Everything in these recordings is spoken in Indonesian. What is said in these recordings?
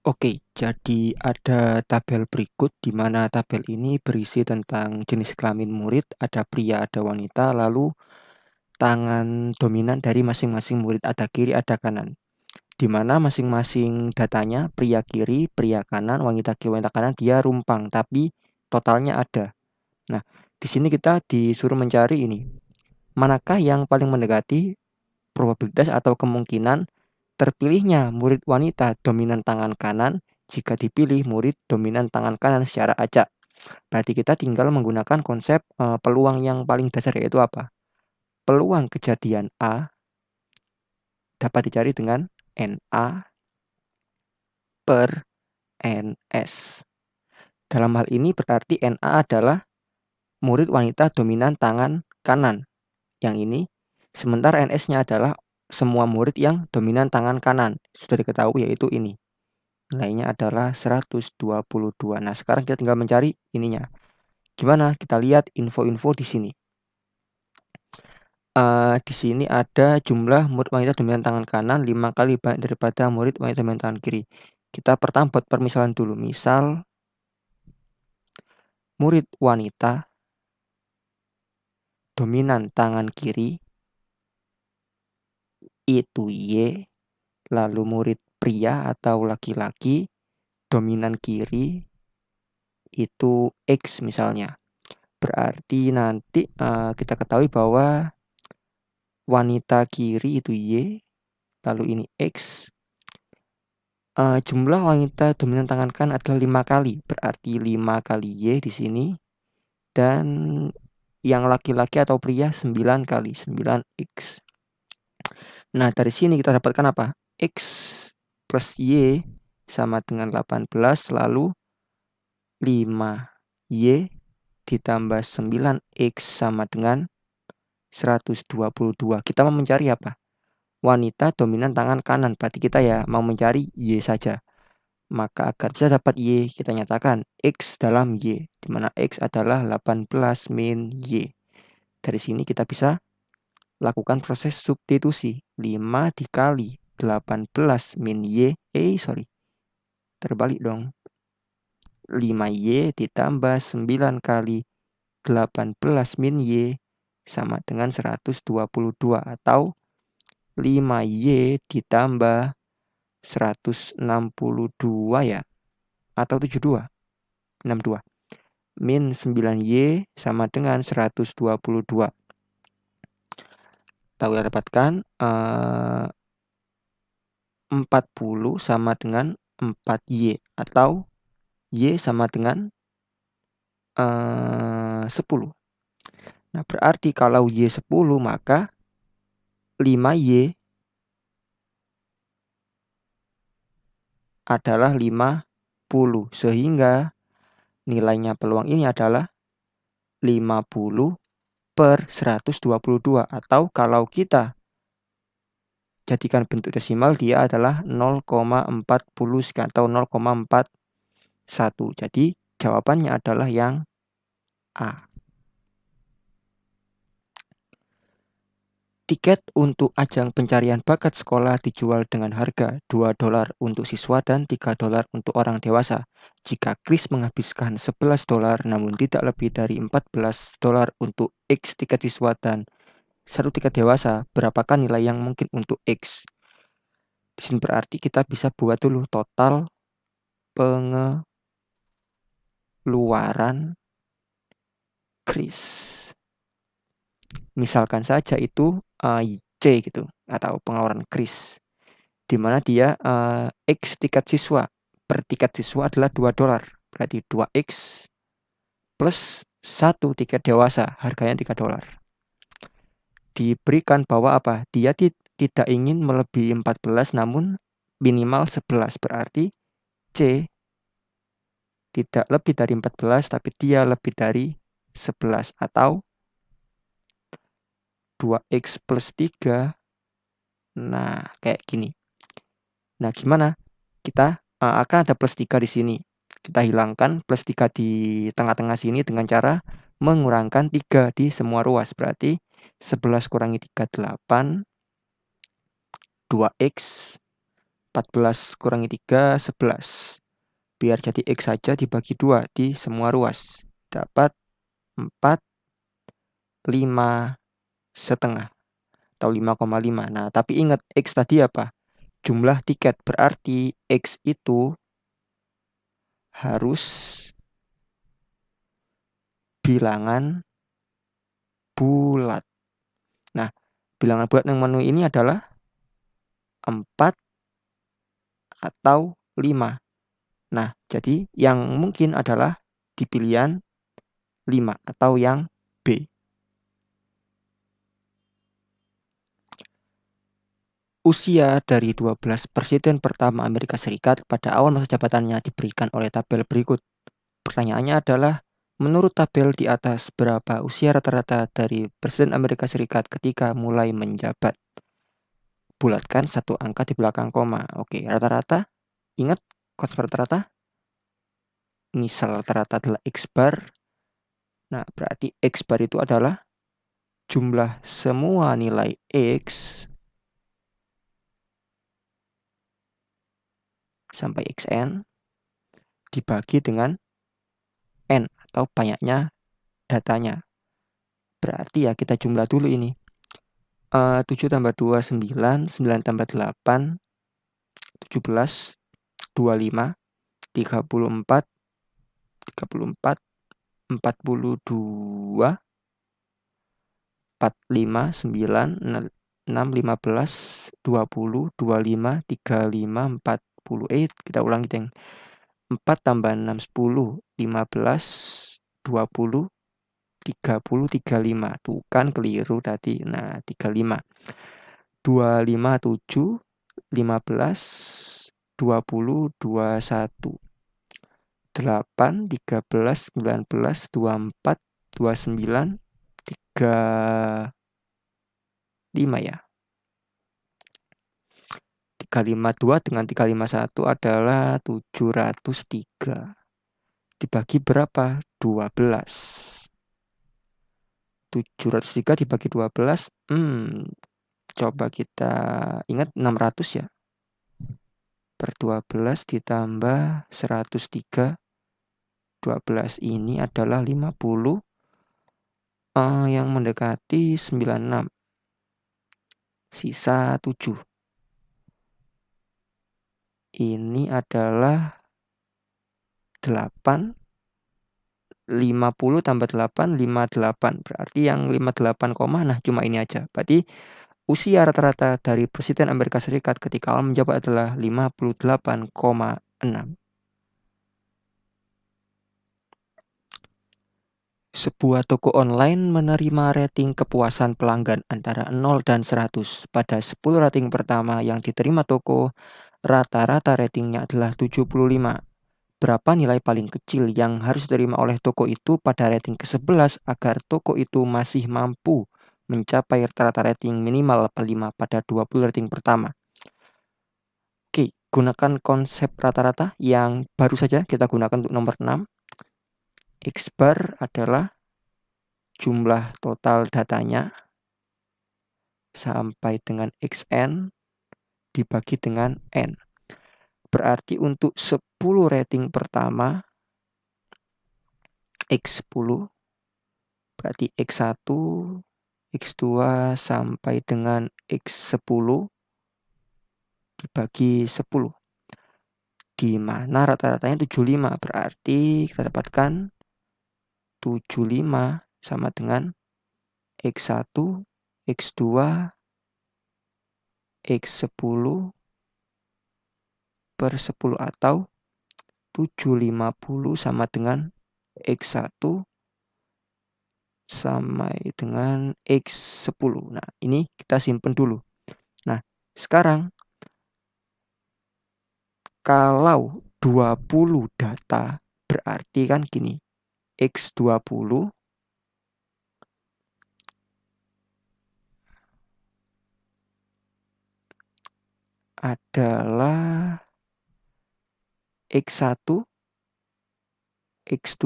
Oke, jadi ada tabel berikut di mana tabel ini berisi tentang jenis kelamin murid, ada pria, ada wanita, lalu tangan dominan dari masing-masing murid, ada kiri, ada kanan. Di mana masing-masing datanya, pria kiri, pria kanan, wanita kiri, wanita kanan, dia rumpang, tapi totalnya ada. Nah, di sini kita disuruh mencari ini. Manakah yang paling mendekati probabilitas atau kemungkinan terpilihnya murid wanita dominan tangan kanan jika dipilih murid dominan tangan kanan secara acak. Berarti kita tinggal menggunakan konsep peluang yang paling dasar, yaitu apa? Peluang kejadian A dapat dicari dengan NA per NS. Dalam hal ini berarti NA adalah murid wanita dominan tangan kanan. Yang ini. Sementara NS-nya adalah semua murid yang dominan tangan kanan. Sudah diketahui yaitu ini. Nilainya adalah 122. Nah, sekarang kita tinggal mencari ininya. Gimana? Kita lihat info-info di sini. Di sini ada jumlah murid wanita dominan tangan kanan 5 kali banyak daripada murid wanita dominan tangan kiri. Kita pertama buat permisalan dulu. Misal murid wanita dominan tangan kiri itu Y, lalu murid pria atau laki-laki dominan kiri itu X misalnya. Berarti nanti kita ketahui bahwa wanita kiri itu Y, lalu ini X. Jumlah wanita dominan tangan kanan adalah 5 kali, berarti 5 kali Y di sini. Dan yang laki-laki atau pria 9 kali, 9X. Nah, dari sini kita dapatkan apa? X plus Y sama dengan 18, lalu 5Y ditambah 9X sama dengan 122. Kita mau mencari apa? Wanita dominan tangan kanan. Berarti kita ya mau mencari Y saja. Maka agar bisa dapat Y, kita nyatakan X dalam Y, di mana X adalah 18 min Y. Dari sini kita bisa lakukan proses substitusi. 5 dikali 18 min Y, terbalik dong. 5Y ditambah 9 kali 18 min Y sama dengan 122, atau 5Y ditambah 162 ya, atau 72, 62. Min 9Y sama dengan 122. Tahu ya, dapatkan 40 sama dengan 4Y, atau Y sama dengan 10. Nah, berarti kalau Y 10, maka 5Y adalah 50. Sehingga nilainya peluang ini adalah 50 per 122. Atau kalau kita jadikan bentuk desimal, dia adalah 0,40 atau 0,41. Jadi jawabannya adalah yang A. Tiket untuk ajang pencarian bakat sekolah dijual dengan harga $2 untuk siswa dan $3 untuk orang dewasa. Jika Chris menghabiskan $11 namun tidak lebih dari $14 untuk X tiket siswa dan 1 tiket dewasa, berapakah nilai yang mungkin untuk X? Di sini berarti kita bisa buat dulu total pengeluaran Chris. Misalkan saja itu C gitu, atau pengeluaran Chris, di mana dia X tiket siswa. Per tiket siswa adalah $2. Berarti 2X plus 1 tiket dewasa, harganya $3. Diberikan bahwa apa? Dia tidak ingin melebihi 14 namun minimal 11. Berarti C tidak lebih dari 14 tapi dia lebih dari 11, atau 2X plus 3. Nah, kayak gini. Nah, gimana? Kita akan ada plus 3 di sini. Kita hilangkan plus 3 di tengah-tengah sini dengan cara mengurangkan 3 di semua ruas. Berarti 11 kurangi 3, 8. 2X 14 kurangi 3, 11. Biar jadi X saja dibagi 2 di semua ruas. Dapat 4, 5 setengah atau 5,5. Nah, tapi ingat X tadi apa? Jumlah tiket. Berarti X itu harus bilangan bulat. Nah, bilangan bulat yang memenuhi ini adalah 4 atau 5. Nah, jadi yang mungkin adalah di pilihan 5 atau yang B. Usia dari 12 presiden pertama Amerika Serikat pada awal masa jabatannya diberikan oleh tabel berikut. Pertanyaannya adalah, menurut tabel di atas, berapa usia rata-rata dari Presiden Amerika Serikat ketika mulai menjabat? Bulatkan satu angka di belakang koma. Oke, rata-rata. Ingat konsep rata-rata? Misal rata-rata adalah X bar. Nah, berarti X bar itu adalah jumlah semua nilai X sampai Xn dibagi dengan N atau banyaknya datanya. Berarti ya kita jumlah dulu ini. 7 tambah 2, 9. 9 tambah 8, 17. 25, 34, 34, 42, 45, 9, 6, 15, 20, 25, 35, 40. Kita ulangi, Deng. 4 tambah 6, 10, 15, 20, 30, 35. Tuh kan keliru tadi. Nah, 35. 25, 7, 15, 20, 21. 8, 13, 19, 24, 29, 35 ya. 352 dengan 351 adalah 703. Dibagi berapa? 12. 703 dibagi 12. Coba kita ingat 600 ya. Per 12 ditambah 103. 12 ini adalah 50. Yang mendekati 96. Sisa 7. Ini adalah 8. 50 tambah 8, 58. Berarti yang 58, nah cuma ini aja. Berarti usia rata-rata dari Presiden Amerika Serikat ketika awal menjabat adalah 58,6. Sebuah toko online menerima rating kepuasan pelanggan antara 0 dan 100. Pada 10 rating pertama yang diterima toko, rata-rata ratingnya adalah 75. Berapa nilai paling kecil yang harus diterima oleh toko itu pada rating ke-11 agar toko itu masih mampu mencapai rata-rata rating minimal 5 pada 20 rating pertama? Oke, gunakan konsep rata-rata yang baru saja kita gunakan untuk nomor 6. X bar adalah jumlah total datanya sampai dengan Xn dibagi dengan N. Berarti untuk 10 rating pertama X10, berarti X1, X2 sampai dengan X10 dibagi 10. Di mana rata-ratanya 75. Berarti kita dapatkan 75 sama dengan X1, X2, X10 per 10 atau 750 sama dengan X1 sampai dengan X10. Nah, ini kita simpen dulu. Nah, sekarang kalau 20 data berarti kan gini. X20 adalah X1, X2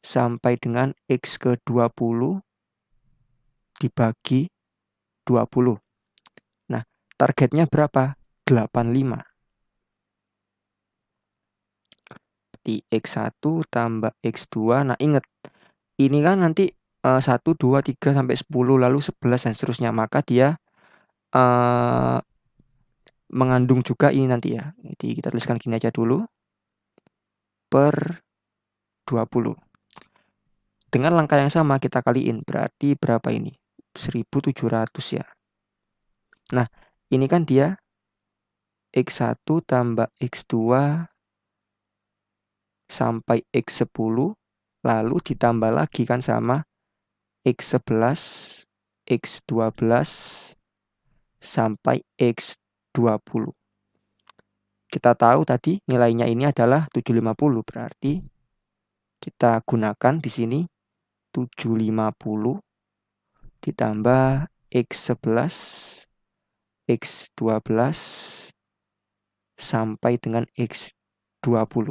sampai dengan X ke-20 dibagi 20. Nah, targetnya berapa? 85. Di X1 tambah X2. Nah, ingat, ini kan nanti 1, 2, 3, sampai 10, lalu 11, dan seterusnya. Maka dia mengandung juga ini nanti ya. Jadi kita tuliskan gini aja dulu. Per 20. Dengan langkah yang sama kita kaliin. Berarti berapa ini? 1700 ya. Nah, ini kan dia X1 tambah X2 sampai X10. Lalu ditambah lagi kan sama X11, X12, sampai X20. Kita tahu tadi nilainya ini adalah 750. Berarti kita gunakan di sini 750 ditambah X11, X12, sampai dengan X20.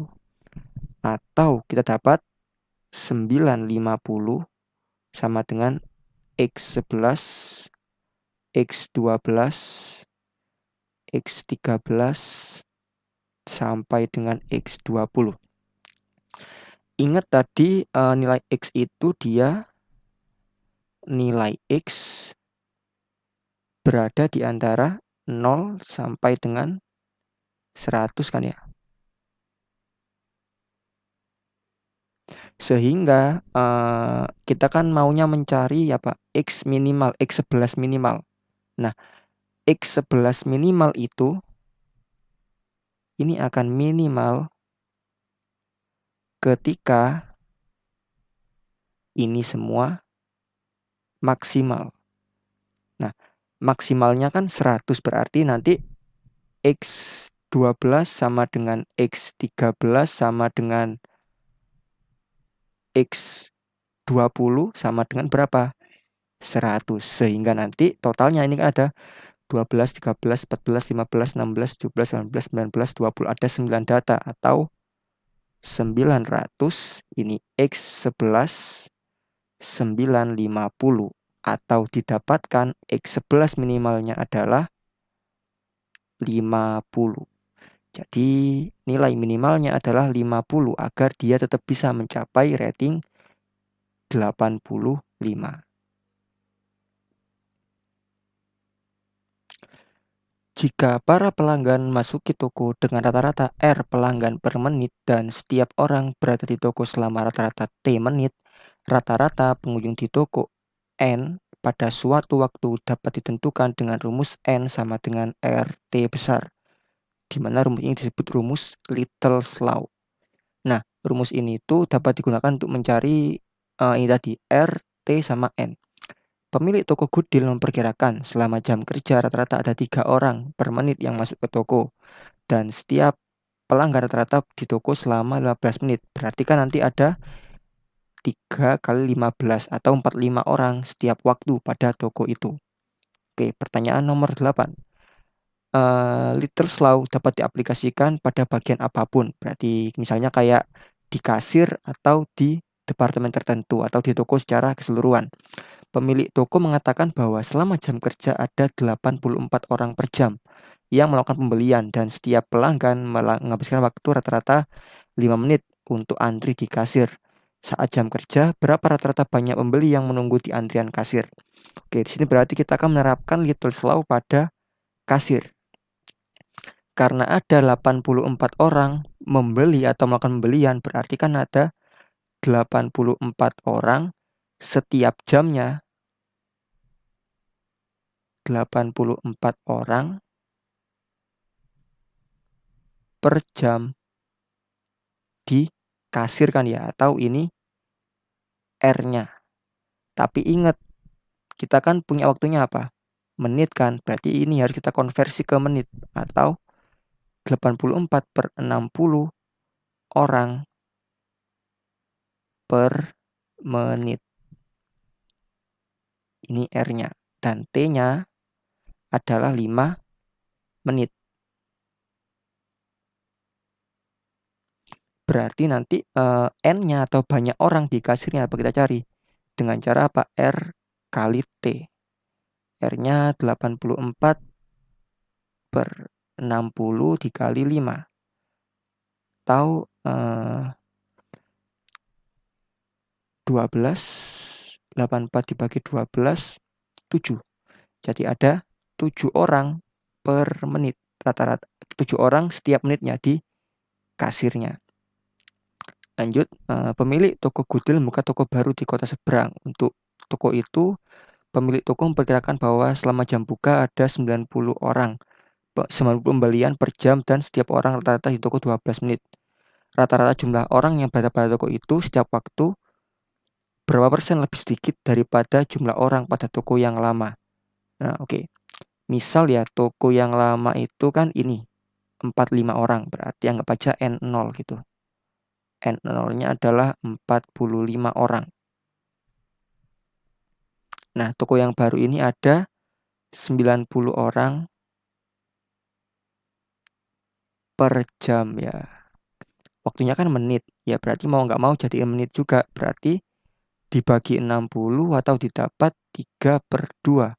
Atau kita dapat 950 sama dengan X11, X12, X13, sampai dengan X20. Ingat tadi nilai X itu dia nilai X berada di antara 0 sampai dengan 100 kan ya. Sehingga kita kan maunya mencari apa? X minimal, X11 minimal. Nah, X11 minimal itu ini akan minimal ketika ini semua maksimal. Nah, maksimalnya kan 100, berarti nanti X12 sama dengan X13 sama dengan X20 sama dengan berapa? 100. Sehingga nanti totalnya ini kan ada 12, 13, 14, 15, 16, 17, 18, 19, 20. Ada 9 data atau 900. Ini X11 950. Atau didapatkan X11 minimalnya adalah 50. Jadi nilai minimalnya adalah 50 agar dia tetap bisa mencapai rating 85. Jika para pelanggan masuki toko dengan rata-rata R pelanggan per menit dan setiap orang berada di toko selama rata-rata T menit, rata-rata pengunjung di toko N pada suatu waktu dapat ditentukan dengan rumus N sama dengan RT besar, di mana rumus ini disebut rumus Little's Law. Nah, rumus ini tuh dapat digunakan untuk mencari ini tadi R, T, sama N. Pemilik toko Gooddeal memperkirakan selama jam kerja rata-rata ada 3 orang per menit yang masuk ke toko. Dan setiap pelanggan rata-rata di toko selama 15 menit. Berarti kan nanti ada 3 kali 15 atau 45 orang setiap waktu pada toko itu. Oke, pertanyaan nomor 8. Little's Law dapat diaplikasikan pada bagian apapun. Berarti misalnya kayak di kasir atau di departemen tertentu atau di toko secara keseluruhan. Pemilik toko mengatakan bahwa selama jam kerja ada 84 orang per jam yang melakukan pembelian dan setiap pelanggan menghabiskan waktu rata-rata 5 menit untuk antri di kasir. Saat jam kerja, berapa rata-rata banyak pembeli yang menunggu di antrian kasir? Oke, di sini berarti kita akan menerapkan Little's Law pada kasir. Karena ada 84 orang membeli atau melakukan pembelian, berarti kan ada 84 orang setiap jamnya. 84 orang per jam di kasir kan ya, atau ini R-nya. Tapi ingat, kita kan punya waktunya apa? Menit kan, berarti ini harus kita konversi ke menit, atau 84 per 60 orang per menit. Ini R-nya. Dan T-nya adalah 5 menit. Berarti nanti N-nya atau banyak orang di kasirnya apa kita cari? Dengan cara apa? R kali T. R-nya 84 per 60 dikali 5. Atau 12, 84 dibagi 12, 7. Jadi ada 7 orang per menit. Rata-rata 7 orang setiap menitnya di kasirnya. Lanjut, pemilik toko gudel membuka toko baru di kota seberang. Untuk toko itu, pemilik toko memperkirakan bahwa selama jam buka ada 90 orang. 90 pembelian per jam dan setiap orang rata-rata di toko 12 menit. Rata-rata jumlah orang yang berada pada toko itu setiap waktu berapa persen lebih sedikit daripada jumlah orang pada toko yang lama. Nah, oke. Misal ya, toko yang lama itu kan ini 45 orang, berarti anggap aja N0 gitu. N0-nya adalah 45 orang. Nah, toko yang baru ini ada 90 orang per jam ya. Waktunya kan menit. Ya berarti mau nggak mau jadiin menit juga. Berarti dibagi 60 atau didapat 3/2.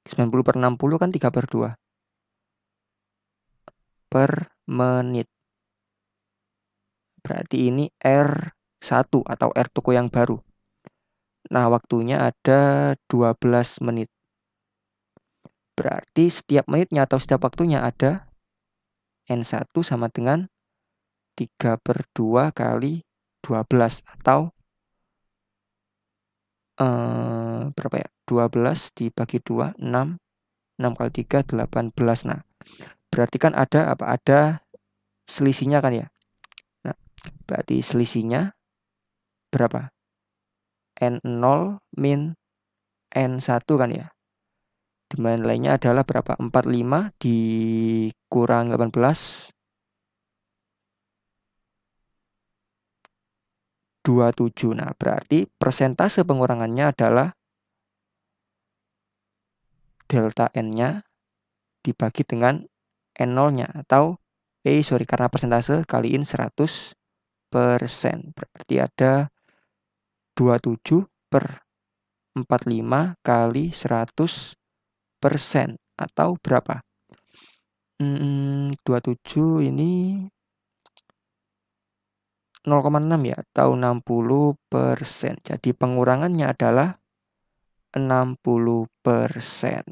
90 per 60 kan 3/2 per menit. Berarti ini R1 atau R toko yang baru. Nah, waktunya ada 12 menit. Berarti setiap menitnya atau setiap waktunya ada N1 sama dengan 3/2 kali 12 atau berapa ya? 12 dibagi 2, 6. 6 kali 3, 18. Nah, berarti kan ada apa? Ada selisihnya kan ya? Nah, berarti selisihnya berapa? N0 min N1 kan ya? Dimana nilainya adalah berapa? 45 dikurang 18, 27. Nah, berarti persentase pengurangannya adalah delta N-nya dibagi dengan N0-nya. Atau, karena persentase kaliin 100%. Berarti ada 27 per 45 kali 100%. Atau berapa? 27 ini 0,6 ya, atau 60%. Jadi pengurangannya adalah 60%.